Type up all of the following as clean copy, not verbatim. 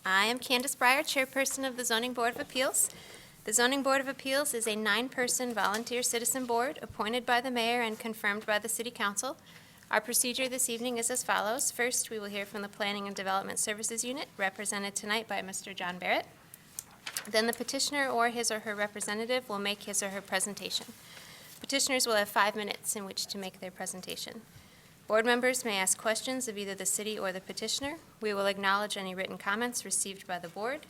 I am Candace Breyer, Chairperson of the Zoning Board of Appeals. The Zoning Board of Appeals is a 9-person volunteer citizen board appointed by the mayor and confirmed by the City Council. Our procedure this evening is as follows. First, we will hear from the Planning and Development Services Unit, represented tonight by Mr. John Barrett. Then the petitioner or his or her representative will make his or her presentation. Petitioners will have 5 minutes in which to make their presentation. Board members may ask questions of either the city or the petitioner. We will acknowledge any written comments received by the board.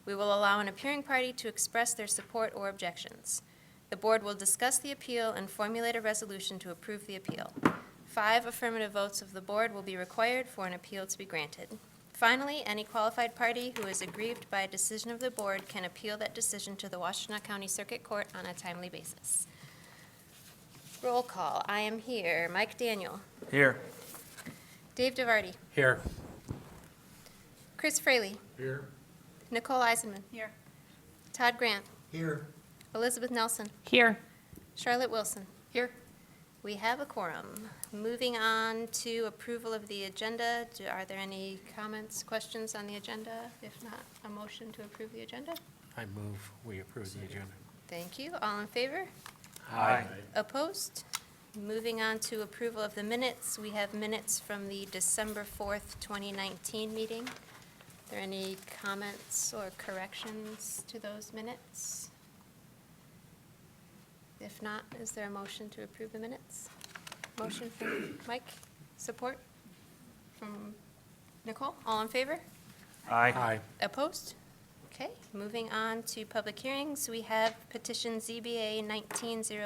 We will allow an appearing party to express their support or objections. The board will discuss the appeal and formulate a resolution to approve the appeal. 5 affirmative votes of the board will be required for an appeal to be granted. Finally, any qualified party who is aggrieved by a decision of the board can appeal that decision to the Washtenaw County Circuit Court on a timely basis. Roll call. I am here. Mike Daniel. Here. Dave DeVarty. Here. Chris Fraley. Here. Nicole Eisenman. Here. Todd Grant. Here. Elizabeth Nelson. Here. Charlotte Wilson. Here. We have a quorum. Moving on to approval of the agenda. Are there any comments, questions on the agenda? If not, a motion to approve the agenda? I move we approve the agenda. Thank you. All in favor? Aye. Opposed? Moving on to approval of the minutes. We have minutes from the December 4th, 2019 meeting. Are there any comments or corrections to those minutes? If not, is there a motion to approve the minutes? Motion from Mike, support from Nicole. All in favor? Aye. Opposed? Okay, moving on to public hearings. We have petition ZBA 19-033,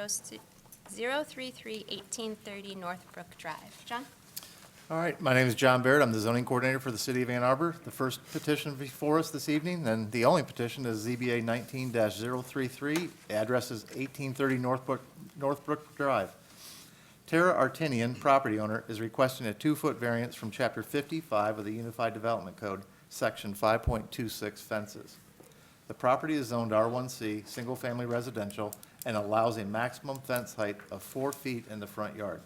1830 Northbrook Drive. John? All right, my name is John Barrett. I'm the zoning coordinator for the city of Ann Arbor. The first petition before us this evening, and the only petition, is ZBA 19-033. The address is 1830 Northbrook Drive. Tara Artinian, property owner, is requesting a 2-foot variance from Chapter 55 of the Unified Development Code, Section 5.26 fences. The property is zoned R1C, single-family residential, and allows a maximum fence height of 4 feet in the front yard.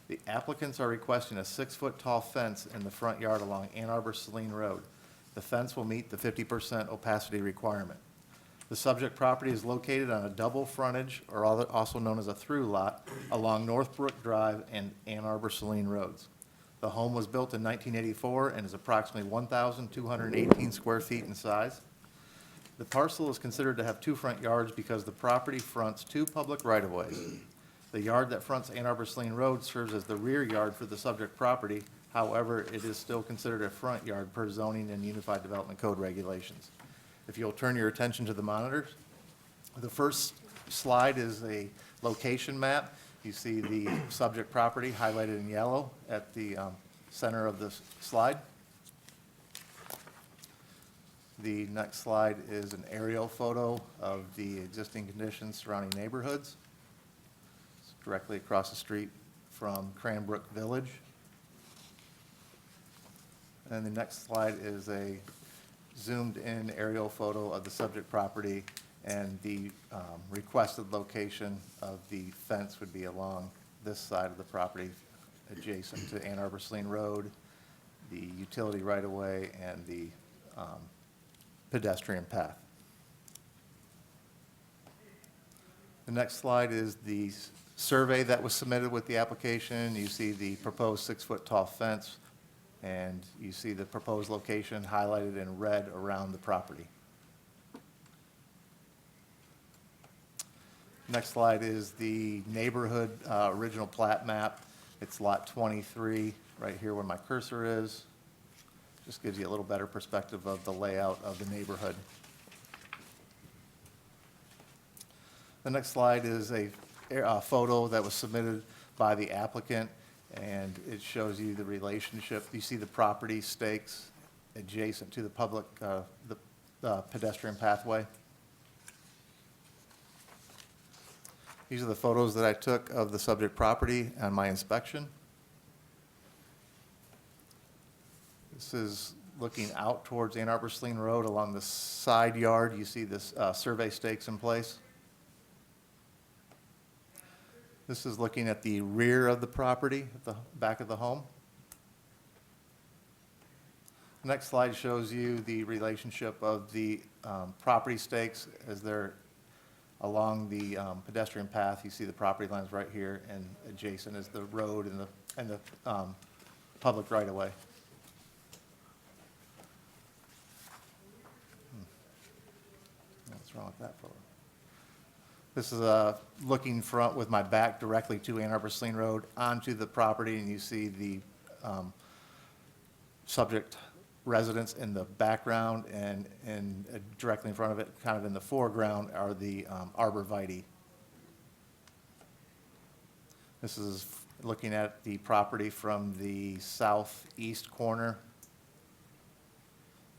The applicants are requesting a 6-foot tall fence in the front yard along Ann Arbor Saline Road. The fence will meet the 50% opacity requirement. The subject property is located on a double frontage, or also known as a through lot, along Northbrook Drive and Ann Arbor Saline Roads. The home was built in 1984 and is approximately 1,218 square feet in size. The parcel is considered to have 2 front yards because the property fronts 2 public right-of-ways. The yard that fronts Ann Arbor Saline Road serves as the rear yard for the subject property. However, it is still considered a front yard per zoning and Unified Development Code regulations. If you'll turn your attention to the monitors, the first slide is a location map. You see the subject property highlighted in yellow at the center of the slide. The next slide is an aerial photo of the existing conditions surrounding neighborhoods. It's directly across the street from Cranbrook Village. And the next slide is a zoomed-in aerial photo of the subject property, and the requested location of the fence would be along this side of the property, adjacent to Ann Arbor Saline Road, the utility right-of-way, and the pedestrian path. The next slide is the survey that was submitted with the application. You see the proposed 6-foot tall fence, and you see the proposed location highlighted in red around the property. Next slide is the neighborhood original plat map. It's lot 23, right here where my cursor is. Just gives you a little better perspective of the layout of the neighborhood. The next slide is a photo that was submitted by the applicant, and it shows you the relationship. You see the property stakes adjacent to the public, the pedestrian pathway. These are the photos that I took of the subject property on my inspection. This is looking out towards Ann Arbor Saline Road along the side yard. You see this survey stakes in place. This is looking at the rear of the property, at the back of the home. Next slide shows you the relationship of the property stakes as they're along the pedestrian path. You see the property lines right here, and adjacent is the road and the public right-of-way. What's wrong with that photo? This is looking front with my back directly to Ann Arbor Saline Road onto the property, and you see the subject residence in the background, and directly in front of it, kind of in the foreground, are the arborvitae. This is looking at the property from the southeast corner,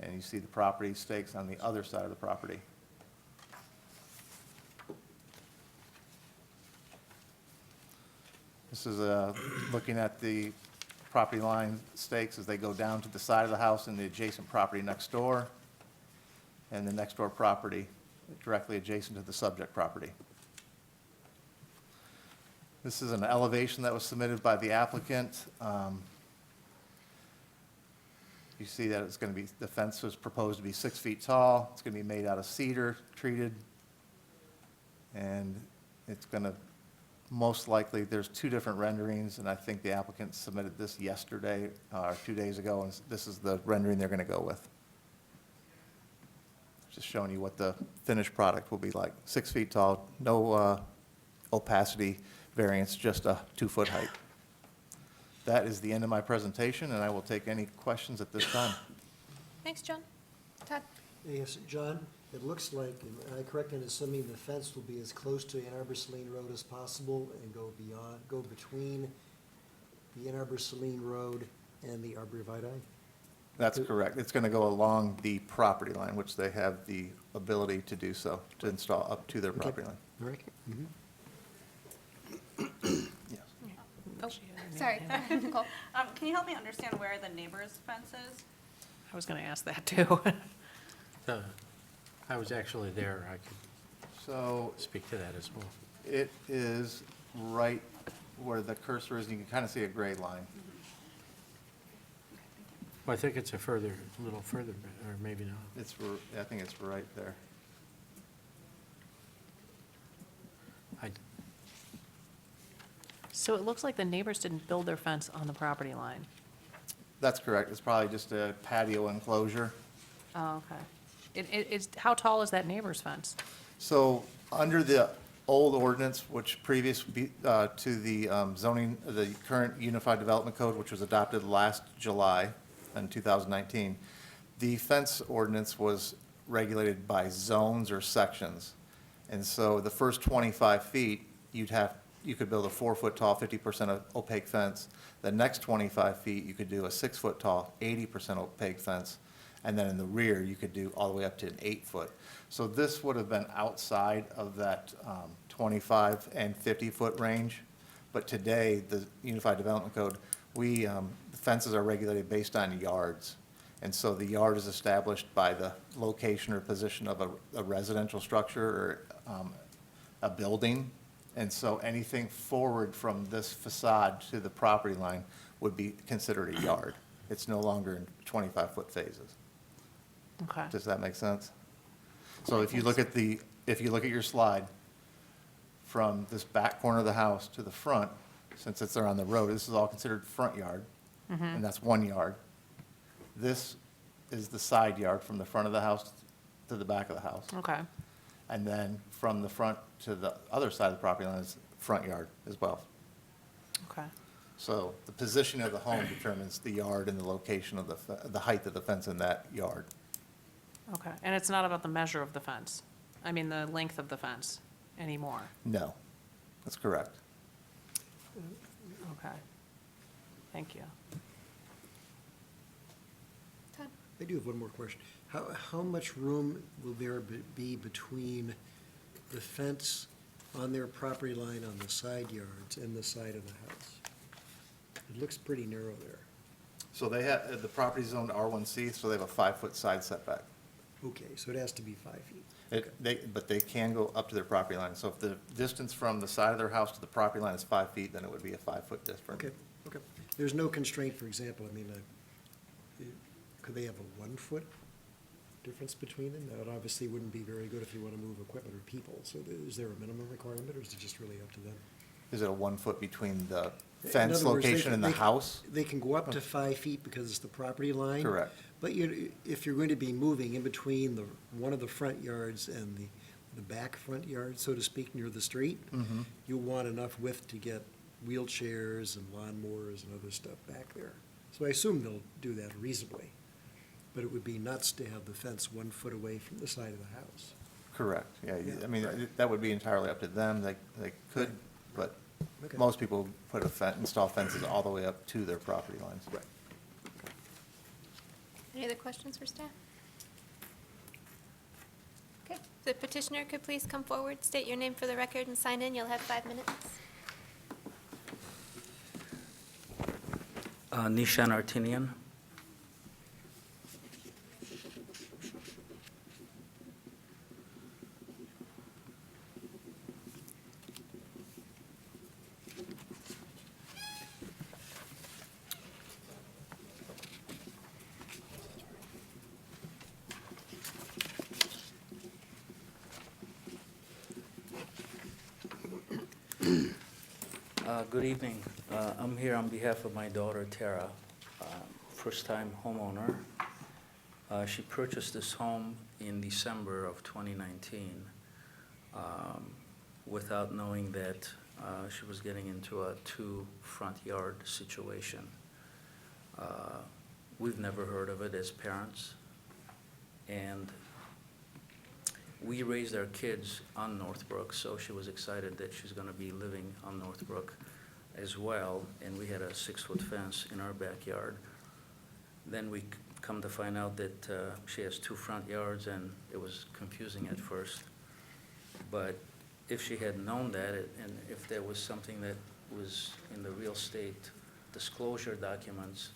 and you see the property stakes on the other side of the property. This is looking at the property line stakes as they go down to the side of the house and the adjacent property next door, and the next door property directly adjacent to the subject property. This is an elevation that was submitted by the applicant. You see that it's going to be, the fence was proposed to be 6 feet tall. It's going to be made out of cedar, treated, and it's going to, most likely, there's 2 different renderings, and I think the applicant submitted this yesterday, or 2 days ago, and this is the rendering they're going to go with. Just showing you what the finished product will be like. 6 feet tall, no opacity variance, just a 2-foot height. That is the end of my presentation, and I will take any questions at this time. Thanks, John. Todd? Yes, John, it looks like, am I correct in assuming the fence will be as close to Ann Arbor Saline Road as possible and go between the Ann Arbor Saline Road and the arborvitae? That's correct. It's going to go along the property line, which they have the ability to do so, to install up to their property line. All right. Yes. Oh, sorry. Nicole? Can you help me understand where the neighbor's fence is? I was going to ask that, too. I was actually there. I could So speak to that as well. it is right where the cursor is. You can kind of see a gray line. Well, I think it's a little further, or maybe not. I think it's right there. So it looks like the neighbors didn't build their fence on the property line. That's correct. It's probably just a patio enclosure. Oh, okay. How tall is that neighbor's fence? So under the old ordinance, which previous to the zoning, the current Unified Development Code, which was adopted last July in 2019, the fence ordinance was regulated by zones or sections. And so the first 25 feet, you could build a 4-foot tall, 50% opaque fence. The next 25 feet, you could do a 6-foot tall, 80% opaque fence. And then in the rear, you could do all the way up to an 8-foot. So this would have been outside of that 25 and 50-foot range. But today, the Unified Development Code, the fences are regulated based on yards. And so the yard is established by the location or position of a residential structure or a building. And so anything forward from this facade to the property line would be considered a yard. It's no longer in 25-foot phases. Okay. Does that make sense? So if you look at your slide, from this back corner of the house to the front, since it's there on the road, this is all considered front yard, and that's 1 yard. This is the side yard from the front of the house to the back of the house. Okay. And then from the front to the other side of the property line is front yard as well. Okay. So the position of the home determines the yard and the location of the height of the fence in that yard. Okay. And it's not about the measure of the fence? I mean, the length of the fence anymore? No, that's correct. Okay. Thank you. Todd? I do have one more question. How much room will there be between the fence on their property line on the side yards and the side of the house? It looks pretty narrow there. So they have, the property zoned R1C, so they have a 5-foot side setback. Okay, so it has to be 5 feet. But they can go up to their property line. So if the distance from the side of their house to the property line is 5 feet, then it would be a 5-foot difference. Okay, okay. There's no constraint, for example, I mean, could they have a 1 foot difference between them? That obviously wouldn't be very good if you want to move equipment or people. So is there a minimum requirement, or is it just really up to them? Is it a 1 foot between the In fence other words, they location can- and the they can- house? They can go up to 5 feet because it's the property line. Correct. But if you're going to be moving in between one of the front yards and the back front yard, so to speak, near the street, Mhm. you want enough width to get wheelchairs and lawnmowers and other stuff back there. So I assume they'll do that reasonably. But it would be nuts to have the fence 1 foot away from the side of the house. Correct, yeah, Yeah. I mean, that would be entirely up to them, they could, but Okay. most people put install fences all the way up to their property lines. Right. Any other questions for staff? Okay, the petitioner could please come forward, state your name for the record, and sign in. You'll have 5 minutes. Nishan Artinian. Good evening. I'm here on behalf of my daughter Tara, first-time homeowner. She purchased this home in December of 2019 without knowing that she was getting into a two-front yard situation. We've never heard of it as parents, and we raised our kids on Northbrook, so she was excited that she's going to be living on Northbrook as well, and we had a 6-foot fence in our backyard. Then we come to find out that she has 2 front yards, and it was confusing at first. But if she had known that, and if there was something that was in the real estate disclosure documents,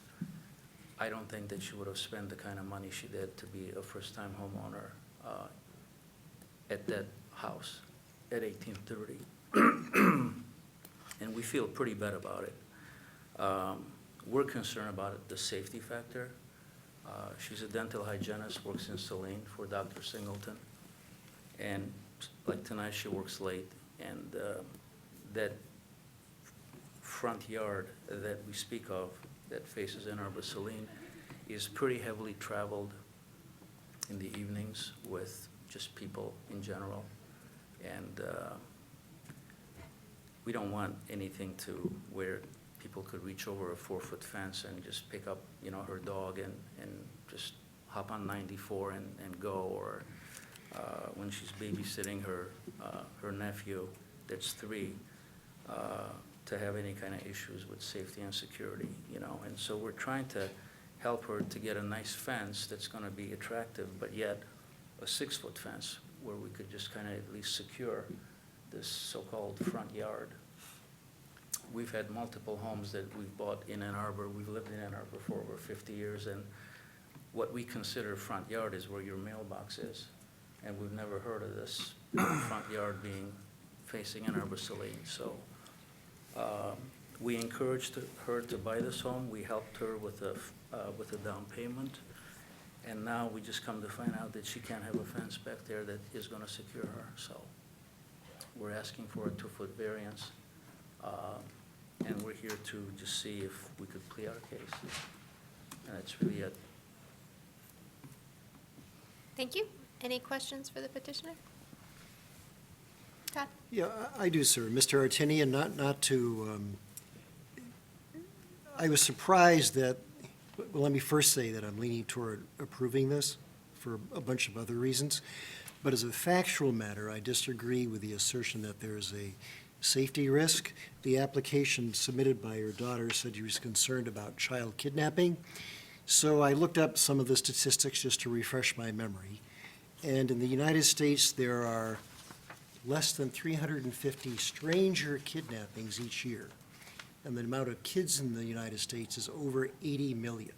I don't think that she would have spent the kind of money she did to be a first-time homeowner at that house at 1830. And we feel pretty bad about it. We're concerned about the safety factor. She's a dental hygienist, works in Saline for Dr. Singleton. And like tonight, she works late. And that front yard that we speak of that faces Ann Arbor Saline is pretty heavily traveled in the evenings with just people in general. And we don't want anything to where people could reach over a 4-foot fence and just pick up, her dog and just hop on 94 and go, or when she's babysitting her nephew that's 3, to have any kind of issues with safety and security, And so we're trying to help her to get a nice fence that's gonna be attractive, but yet a 6-foot fence where we could just kind of at least secure this so-called front yard. We've had multiple homes that we've bought in Ann Arbor. We've lived in Ann Arbor for over 50 years, and what we consider front yard is where your mailbox is. And we've never heard of this front yard being facing Ann Arbor Saline. So we encouraged her to buy this home. We helped her with a down payment. And now we just come to find out that she can't have a fence back there that is going to secure her. So we're asking for a 2-foot variance. And we're here to just see if we could plead our case. And that's really it. Thank you. Any questions for the petitioner? Todd? Yeah, I do, sir. Mr. Artinian, not to, I was surprised that, well, let me first say that I'm leaning toward approving this for a bunch of other reasons. But as a factual matter, I disagree with the assertion that there's a safety risk. The application submitted by your daughter said she was concerned about child kidnapping. So I looked up some of the statistics just to refresh my memory. And in the United States, there are less than 350 stranger kidnappings each year. And the amount of kids in the United States is over 80 million.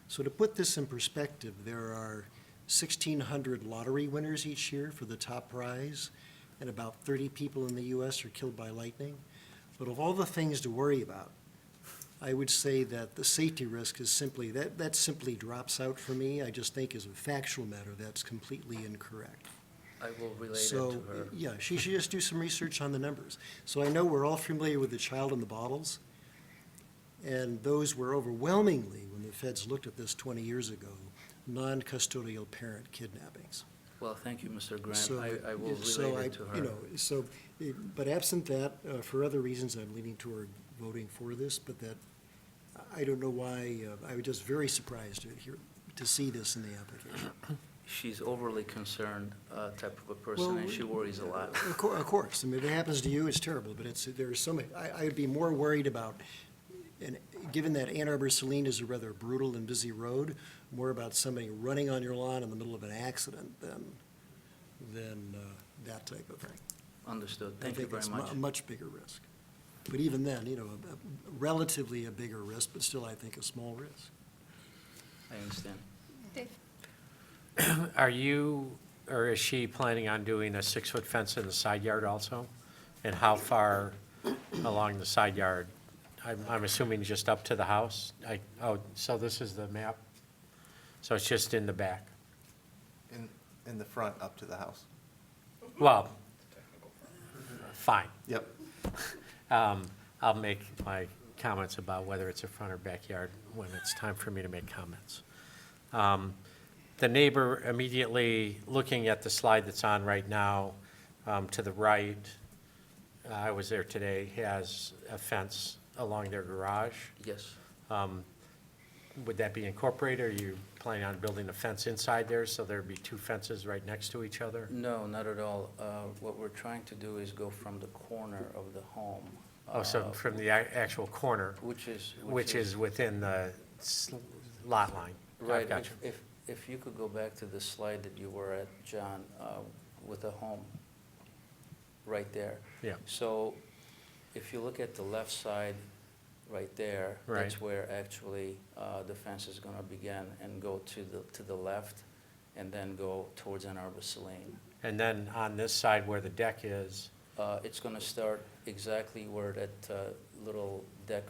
So to put this in perspective, there are 1,600 lottery winners each year for the top prize, and about 30 people in the U.S. are killed by lightning. But of all the things to worry about, I would say that the safety risk is simply, that simply drops out for me. I just think as a factual matter, that's completely incorrect. I will relay that So, to her. yeah, she should just do some research on the numbers. So I know we're all familiar with the child in the bottles, and those were overwhelmingly, when the feds looked at this 20 years ago, non-custodial parent kidnappings. Well, thank you, Mr. Grant. So, I will so relay I- that to her. You know, so, but absent that, for other reasons, I'm leaning toward voting for this, but that, I don't know why, I was just very surprised to see this in the application. She's overly concerned type of a person, and Well, she worries a lot. Of course, I mean, if it happens to you, it's terrible, but there's so many, I would be more worried about, and given that Ann Arbor Saline is a rather brutal and busy road, more about somebody running on your lawn in the middle of an accident than that type of thing. Understood. I Thank you think very it's much. a much bigger risk. But even then, relatively a bigger risk, but still, I think, a small risk. I understand. Dave? Are you, or is she planning on doing a 6-foot fence in the side yard also? And how far along the side yard? I'm assuming just up to the house? So this is the map? So it's just in the back? In the front up to the house. Well, fine. Yep. I'll make my comments about whether it's a front or backyard when it's time for me to make comments. The neighbor immediately looking at the slide that's on right now, to the right, I was there today, has a fence along their garage. Yes. Would that be incorporated, or are you planning on building a fence inside there, so there'd be 2 fences right next to each other? No, not at all. What we're trying to do is go from the corner of the home. Oh, so from the actual corner, Which which is within the lot line? Right. Gotcha. If you could go back to the slide that you were at, John, with the home, right there. Yeah. So if you look at the left side, right there, Right. that's where actually the fence is going to begin and go to the left, and then go towards Ann Arbor Saline. And then on this side where the deck is, It's going to start exactly where that little deck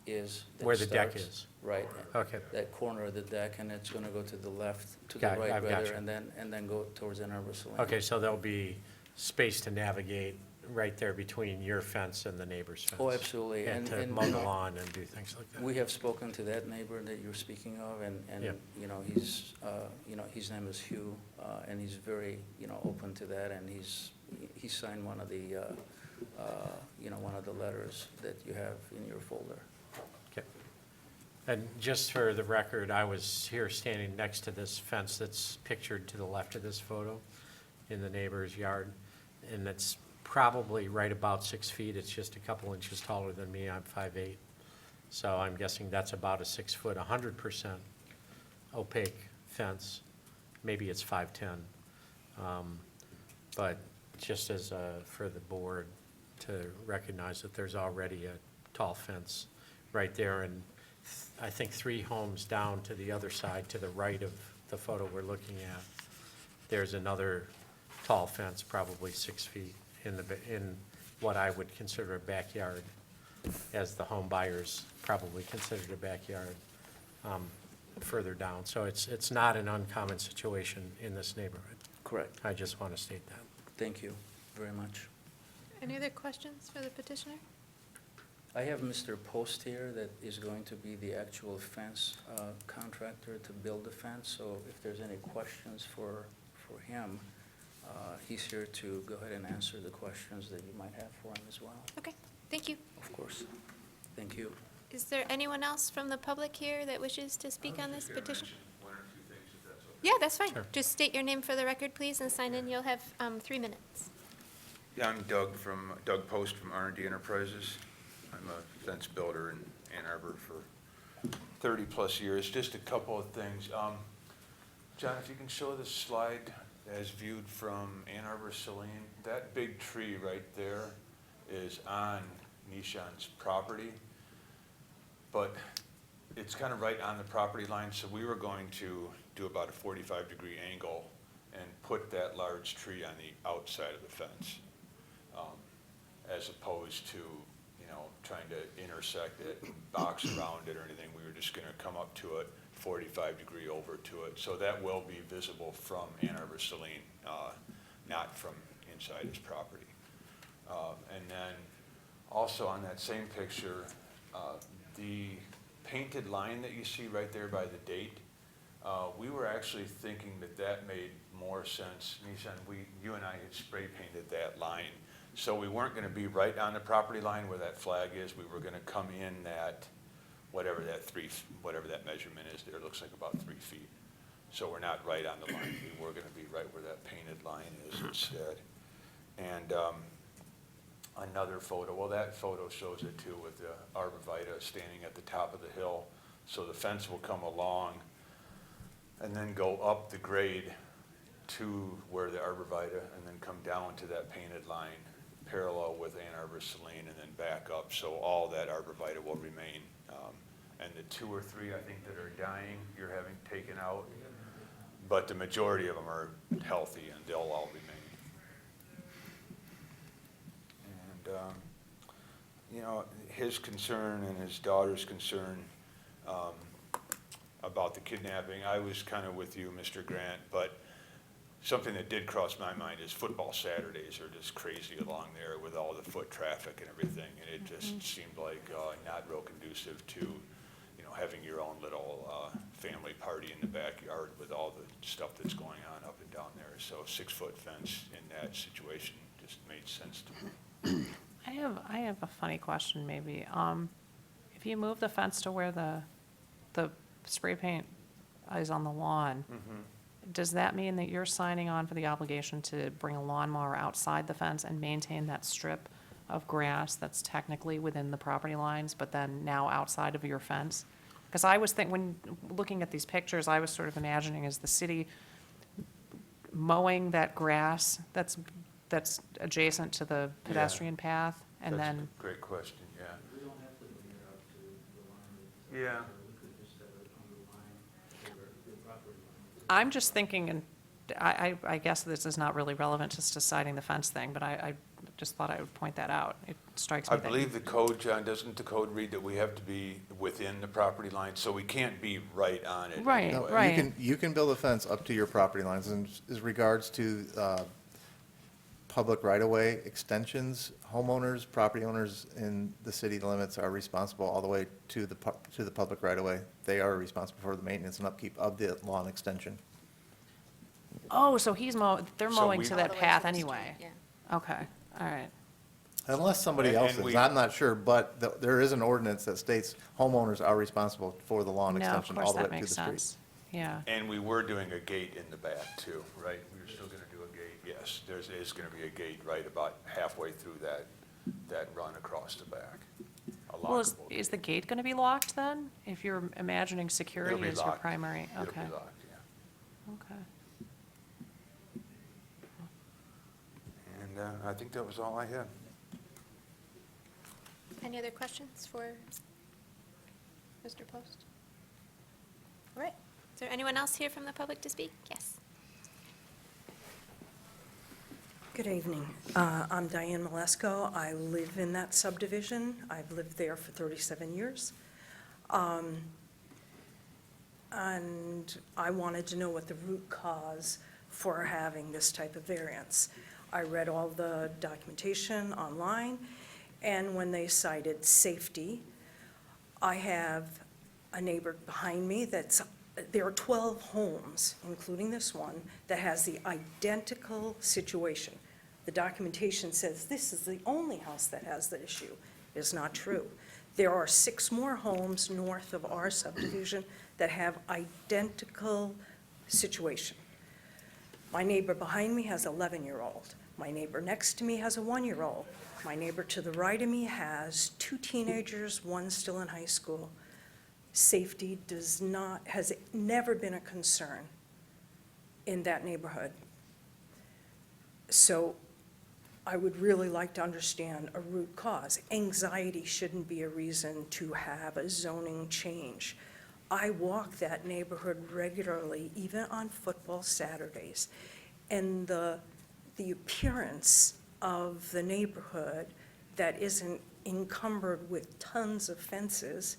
is. that where the deck starts. is? Right. Okay. That corner of the deck, and it's going to go to the left, to the Got it. right I've got rather, you. and then go towards Ann Arbor Saline. Okay, so there'll be space to navigate right there between your fence and the neighbor's fence? Oh, absolutely. And to And, mow you the know, lawn and do things like that? We have spoken to that neighbor that you're speaking of, and, Yep. you know, his name is Hugh, and he's very, open to that, and he signed one of the, one of the letters that you have in your folder. Okay. And just for the record, I was here standing next to this fence that's pictured to the left of this photo in the neighbor's yard, and it's probably right about 6 feet. It's just a couple inches taller than me. I'm 5'8". So I'm guessing that's about a 6-foot, 100% opaque fence. Maybe it's 5'10". But just as, for the board to recognize that there's already a tall fence right there, and I think 3 homes down to the other side, to the right of the photo we're looking at, there's another tall fence, probably 6 feet, in what I would consider a backyard, as the home buyers probably considered a backyard, further down. So it's not an uncommon situation in this neighborhood. Correct. I just want to state that. Thank you very much. Any other questions for the petitioner? I have Mr. Post here that is going to be the actual fence contractor to build the fence, so if there's any questions for him, he's here to go ahead and answer the questions that you might have for him as well. Okay, thank you. Of course. Thank you. Is there anyone else from the public here that wishes to speak on this petition? Yeah, that's fine. Sure. Just state your name for the record, please, and sign in. You'll have 3 minutes. Yeah, I'm Doug Post from R&D Enterprises. I'm a fence builder in Ann Arbor for 30-plus years. Just a couple of things. John, if you can show the slide as viewed from Ann Arbor Saline, that big tree right there is on Nishan's property, but it's kind of right on the property line, so we were going to do about a 45-degree angle and put that large tree on the outside of the fence, as opposed to, trying to intersect it, and box around it or anything. We were just gonna come up to it, 45-degree over to it. So that will be visible from Ann Arbor Saline, not from inside his property. And then also on that same picture, the painted line that you see right there by the date, we were actually thinking that that made more sense. Nissan, you and I had spray painted that line. So we weren't gonna be right on the property line where that flag is. We were gonna come in that, whatever that measurement is there, it looks like about 3 feet. So we're not right on the line. We were gonna be right where that painted line is instead. And another photo, well, that photo shows it too with the arborvitae standing at the top of the hill. So the fence will come along and then go up the grade to where the arborvitae, and then come down to that painted line parallel with Ann Arbor Saline, and then back up. So all that arborvitae will remain. And the 2 or 3, I think, that are dying, you're having taken out. But the majority of them are healthy, and they'll all remain. And, you know, his concern and his daughter's concern about the kidnapping, I was kind of with you, Mr. Grant, but something that did cross my mind is football Saturdays are just crazy along there with all the foot traffic and everything, and it just seemed like not real conducive to, you know, having your own little family party in the backyard with all the stuff that's going on up and down there. So 6-foot fence in that situation just made sense to me. I have a funny question maybe. If you move the fence to where the spray paint is on the lawn, does that mean that you're signing on for the obligation to bring a lawnmower outside the fence and maintain that strip of grass that's technically within the property lines, but then now outside of your fence? Because I was when looking at these pictures, I was sort of imagining, is the city mowing that grass that's adjacent to the pedestrian path, and That's then, a great question, yeah. We don't have to bring it up to the line. Yeah. We could just have it on the line, over the property line. I'm just thinking, and I guess this is not really relevant just to citing the fence thing, but I just thought I would point that out. It strikes me I that. believe the code, John, doesn't the code read that we have to be within the property line, so we can't be right on it Right, anyway? No, right. you can build a fence up to your property lines. And as regards to public right-of-way extensions, homeowners, property owners in the city limits are responsible all the way to the public right-of-way. They are responsible for the maintenance and upkeep of the lawn extension. Oh, so they're So mowing we- to All that the way path to the street, anyway? yeah. Okay, all right. Unless somebody And- else and is, we- I'm not sure, but there is an ordinance that states homeowners are responsible for the lawn No, of extension course, all the that way to makes the street. sense. Yeah. And we were doing a gate in the back too, right? We were still gonna do a gate, yes. There is gonna be a gate right about halfway through that run across the back. A Well, is lockable the gate. gate going to be locked then? If you're imagining It'll security be as your locked. primary? It'll Okay, be locked, yeah. okay. And I think that was all I had. Any other questions for Mr. Post? All right. Is there anyone else here from the public to speak? Yes. Good evening. I'm Diane Malesko. I live in that subdivision. I've lived there for 37 years. And I wanted to know what the root cause for having this type of variance. I read all the documentation online, and when they cited safety, I have a neighbor behind me there are 12 homes, including this one, that has the identical situation. The documentation says this is the only house that has the issue. It is not true. There are 6 more homes north of our subdivision that have identical situation. My neighbor behind me has an 11-year-old. My neighbor next to me has a 1-year-old. My neighbor to the right of me has 2 teenagers, one still in high school. Safety has never been a concern in that neighborhood. So I would really like to understand a root cause. Anxiety shouldn't be a reason to have a zoning change. I walk that neighborhood regularly, even on football Saturdays, and the appearance of the neighborhood that isn't encumbered with tons of fences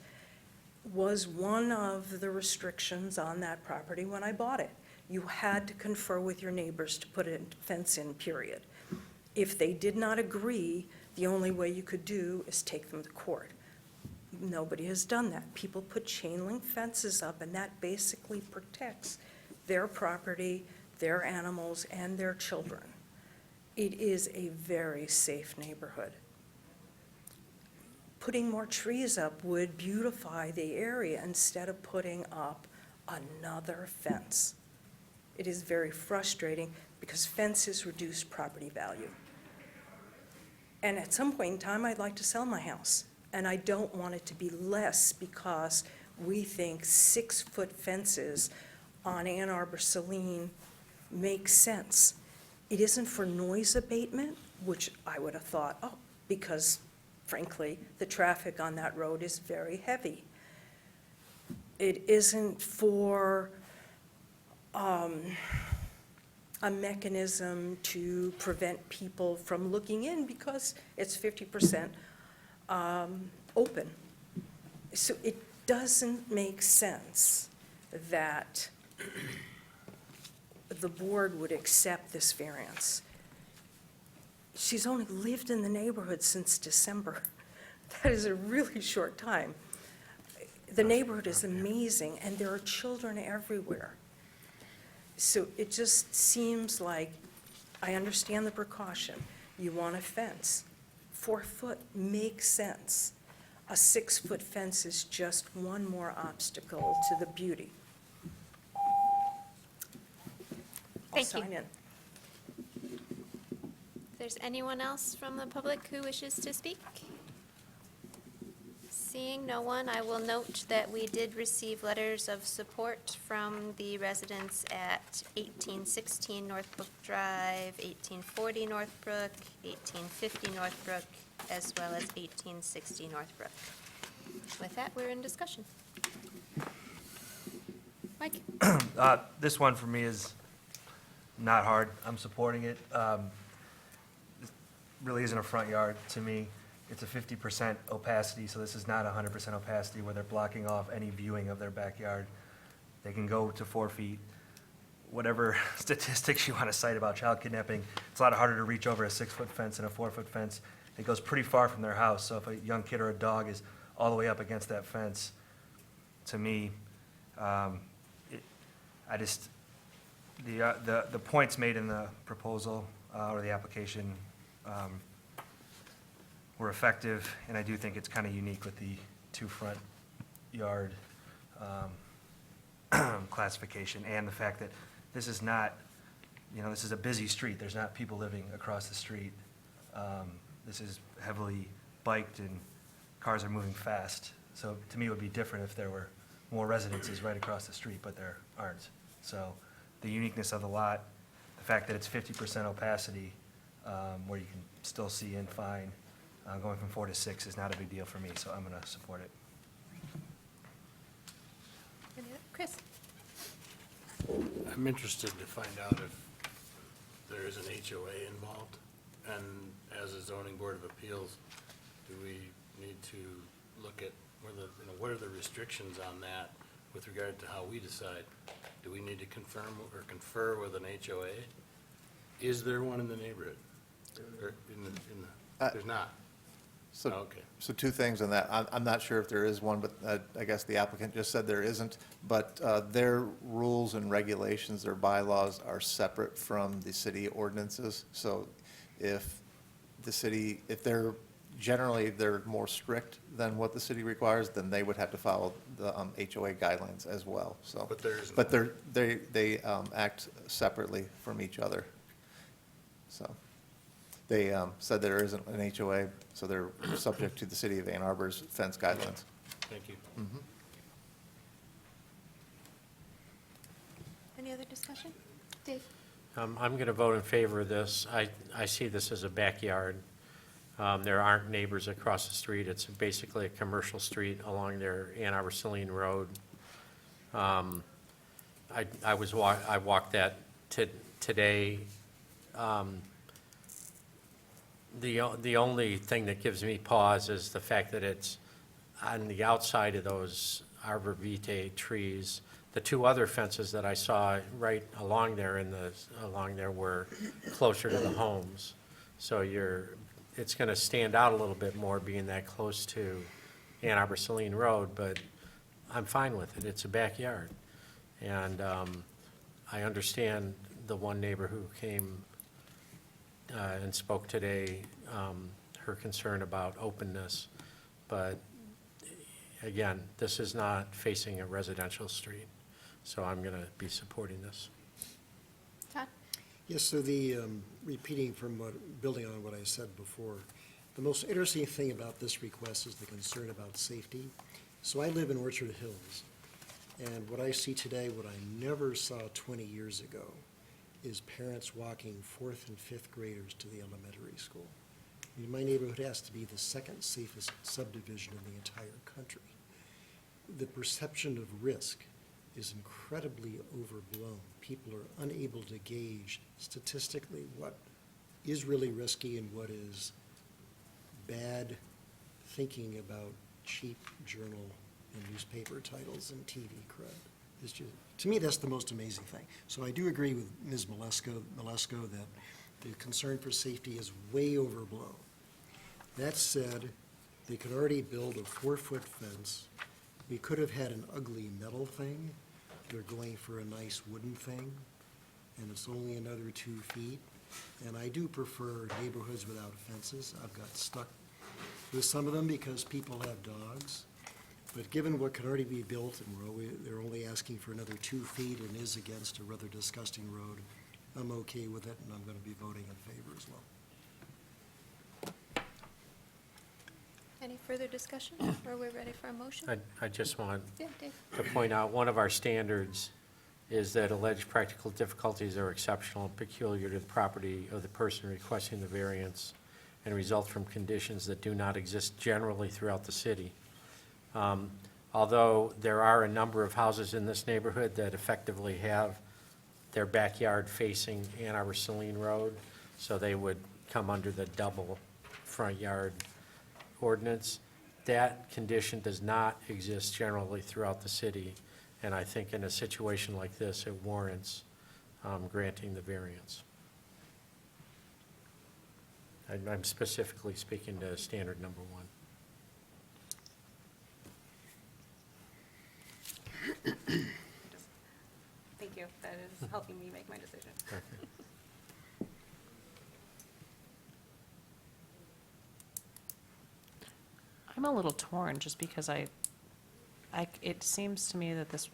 was one of the restrictions on that property when I bought it. You had to confer with your neighbors to put a fence in, period. If they did not agree, the only way you could do is take them to court. Nobody has done that. People put chain link fences up, and that basically protects their property, their animals, and their children. It is a very safe neighborhood. Putting more trees up would beautify the area instead of putting up another fence. It is very frustrating because fences reduce property value. And at some point in time, I'd like to sell my house, and I don't want it to be less because we think 6-foot fences on Ann Arbor Saline make sense. It isn't for noise abatement, which I would have thought, oh, because frankly, the traffic on that road is very heavy. It isn't for a mechanism to prevent people from looking in because it's 50% open. So it doesn't make sense that the board would accept this variance. She's only lived in the neighborhood since December. That is a really short time. The neighborhood is amazing, and there are children everywhere. So it just seems like, I understand the precaution. You want a fence. 4 foot makes sense. A 6-foot fence is just one more obstacle to the beauty. I'll Thank you. sign in. If there's anyone else from the public who wishes to speak? Seeing no one, I will note that we did receive letters of support from the residents at 1816 Northbrook Drive, 1840 Northbrook, 1850 Northbrook, as well as 1860 Northbrook. With that, we're in discussion. Mike? This one for me is not hard. I'm supporting it. This really isn't a front yard to me. It's a 50% opacity, so this is not 100% opacity where they're blocking off any viewing of their backyard. They can go to 4 feet. Whatever statistics you want to cite about child kidnapping, it's a lot harder to reach over a 6-foot fence than a 4-foot fence. It goes pretty far from their house, so if a young kid or a dog is all the way up against that fence, to me, the points made in the proposal or the application were effective, and I do think it's kind of unique with the 2 front yard classification, and the fact that this is not, this is a busy street. There's not people living across the street. This is heavily biked, and cars are moving fast. So to me, it would be different if there were more residences right across the street, but there aren't. So the uniqueness of the lot, the fact that it's 50% opacity, where you can still see in fine, going from 4 to 6 is not a big deal for me, so I'm going to support it. Chris? I'm interested to find out if there is an HOA involved, and as a zoning board of appeals, do we need to look at what are the restrictions on that with regard to how we decide? Do we need to confirm or confer with an HOA? Is there one in the neighborhood? Or there's not? So, Okay. so 2 things on that. I'm not sure if there is one, but I guess the applicant just said there isn't. But their rules and regulations, their bylaws are separate from the city ordinances. So if the city, if they're more strict than what the city requires, then they would have to follow the HOA guidelines as well, so. But there isn't. But they act separately from each other. So they said there isn't an HOA, so they're subject to the city of Ann Arbor's fence guidelines. Thank you. Mhm. Any other discussion? Dave? I'm going to vote in favor of this. I see this as a backyard. There aren't neighbors across the street. It's basically a commercial street along their Ann Arbor Saline Road. I walked that today. The only thing that gives me pause is the fact that it's on the outside of those arborvitae trees. The two other fences that I saw right along there were closer to the homes. So it's going to stand out a little bit more being that close to Ann Arbor Saline Road, but I'm fine with it. It's a backyard. And I understand the one neighbor who came and spoke today, her concern about openness. But again, this is not facing a residential street, so I'm going to be supporting this. Todd? Yes, so building on what I said before, the most interesting thing about this request is the concern about safety. So I live in Orchard Hills, and what I see today, what I never saw 20 years ago, is parents walking fourth and fifth graders to the elementary school. I mean, my neighborhood has to be the second safest subdivision in the entire country. The perception of risk is incredibly overblown. People are unable to gauge statistically what is really risky and what is bad thinking about cheap journal and newspaper titles and TV cred. It's just, to me, that's the most amazing thing. So I do agree with Ms. Malesko that the concern for safety is way overblown. That said, they could already build a 4-foot fence. We could have had an ugly metal thing. They're going for a nice wooden thing, and it's only another 2 feet. And I do prefer neighborhoods without fences. I've got stuck with some of them because people have dogs. But given what can already be built, and they're only asking for another 2 feet and is against a rather disgusting road, I'm okay with it, and I'm going to be voting in favor as well. Any further discussion, or we're ready for a motion? I just want Yeah, Dave. to point out, one of our standards is that alleged practical difficulties are exceptional and peculiar to the property of the person requesting the variance and result from conditions that do not exist generally throughout the city. Although there are a number of houses in this neighborhood that effectively have their backyard facing Ann Arbor Saline Road, so they would come under the double front yard ordinance. That condition does not exist generally throughout the city, and I think in a situation like this, it warrants granting the variance. I'm specifically speaking to standard number 1. Thank you, that is helping me make my decision. Okay. I'm a little torn, just because it seems to me that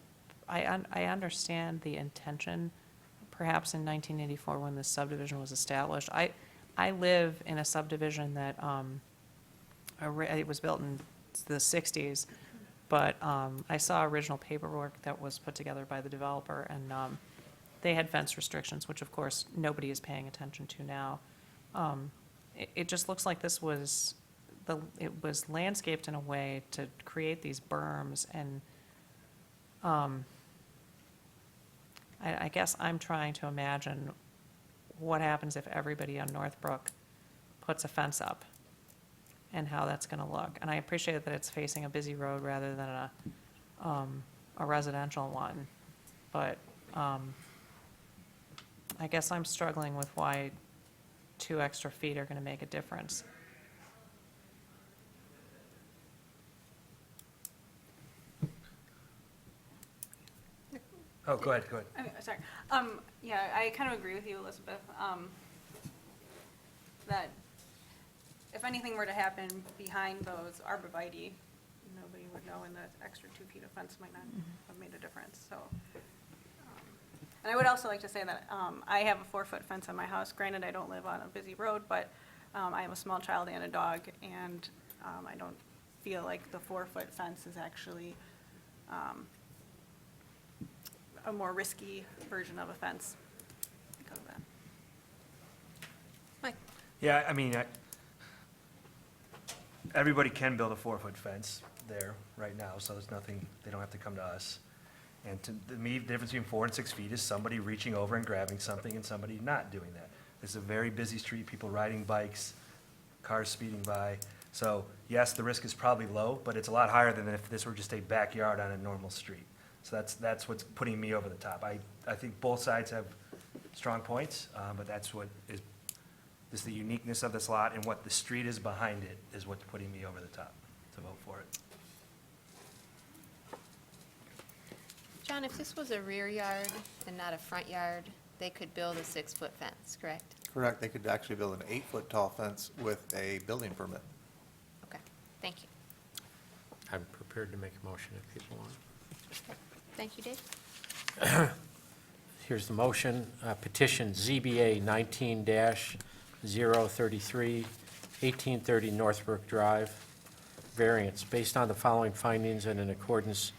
I understand the intention, perhaps in 1984 when this subdivision was established. I live in a subdivision that, it was built in the 60s, but I saw original paperwork that was put together by the developer, and they had fence restrictions, which of course nobody is paying attention to now. It just looks like this was, it was landscaped in a way to create these berms, and I guess I'm trying to imagine what happens if everybody on Northbrook puts a fence up and how that's going to look. And I appreciate that it's facing a busy road rather than a residential one. But I guess I'm struggling with why 2 extra feet are going to make a difference. Oh, go ahead. I mean, sorry. Yeah, I kind of agree with you, Elizabeth, that if anything were to happen behind those arborvitae, nobody would know, and the extra 2 feet of fence might not have made a difference, so. And I would also like to say that I have a 4-foot fence on my house. Granted, I don't live on a busy road, but I have a small child and a dog, and I don't feel like the 4-foot fence is actually a more risky version of a fence because of that. Mike? Yeah, I mean, everybody can build a 4-foot fence there right now, so there's nothing, they don't have to come to us. And to me, the difference between 4 and 6 feet is somebody reaching over and grabbing something and somebody not doing that. It's a very busy street, people riding bikes, cars speeding by. So yes, the risk is probably low, but it's a lot higher than if this were just a backyard on a normal street. So that's what's putting me over the top. I think both sides have strong points, but that's what is the uniqueness of this lot, and what the street is behind it is what's putting me over the top to vote for it. John, if this was a rear yard and not a front yard, they could build a 6-foot fence, correct? Correct, they could actually build an 8-foot tall fence with a building permit. Okay, thank you. I'm prepared to make a motion if people want. Thank you, Dave. Here's the motion. Petition ZBA 19-033, 1830 Northbrook Drive. Variance. Based on the following findings and in accordance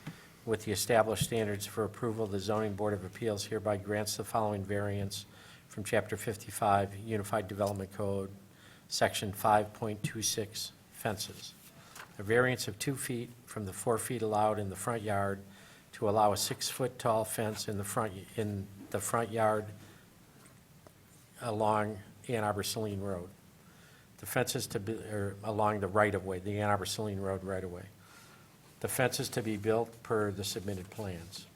with the established standards for approval, the Zoning Board of Appeals hereby grants the following variance from Chapter 55, Unified Development Code, Section 5.26, fences. A variance of 2 feet from the 4 feet allowed in the front yard to allow a 6-foot tall fence in the front yard along Ann Arbor Saline Road. The fence is to be, or along the right-of-way, the Ann Arbor Saline Road right-of-way. The fence is to be built per the submitted plans.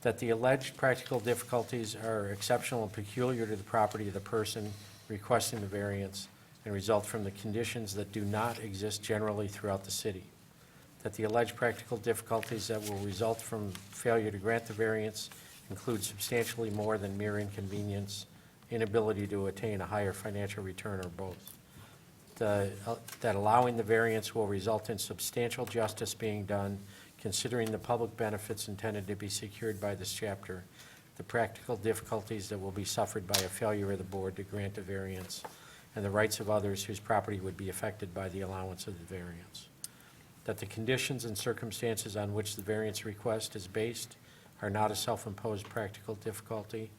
That the alleged practical difficulties are exceptional and peculiar to the property of the person requesting the variance and result from the conditions that do not exist generally throughout the city. That the alleged practical difficulties that will result from failure to grant the variance include substantially more than mere inconvenience, inability to attain a higher financial return, or both. That allowing the variance will result in substantial justice being done, considering the public benefits intended to be secured by this chapter, the practical difficulties that will be suffered by a failure of the board to grant a variance, and the rights of others whose property would be affected by the allowance of the variance. That the conditions and circumstances on which the variance request is based are not a self-imposed practical difficulty.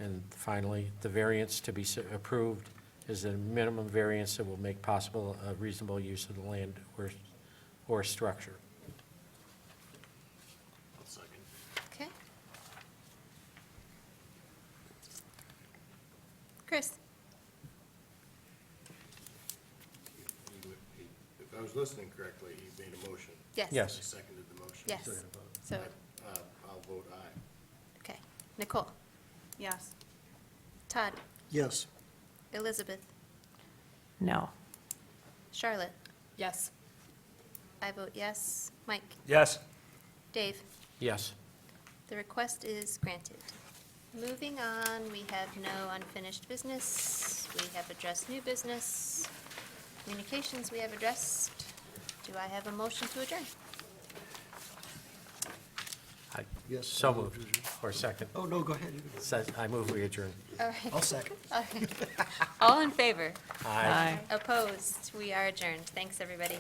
And finally, the variance to be approved is a minimum variance that will make possible a reasonable use of the land or structure. I'll second. Okay. Chris? If I was listening correctly, he made a motion. Yes. Yes. He seconded the motion. Yes. So, I'll vote aye. okay. Nicole? Yes. Todd? Yes. Elizabeth? No. Charlotte? Yes. I vote yes. Mike? Yes. Dave? Yes. The request is granted. Moving on, we have no unfinished business. We have addressed new business. Communications we have addressed. Do I have a motion to adjourn? Yes. So moved. Or second. Oh, no, go ahead. I move we adjourn. All right. I'll second. All right. All in favor? Aye. Opposed? We are adjourned. Thanks, everybody.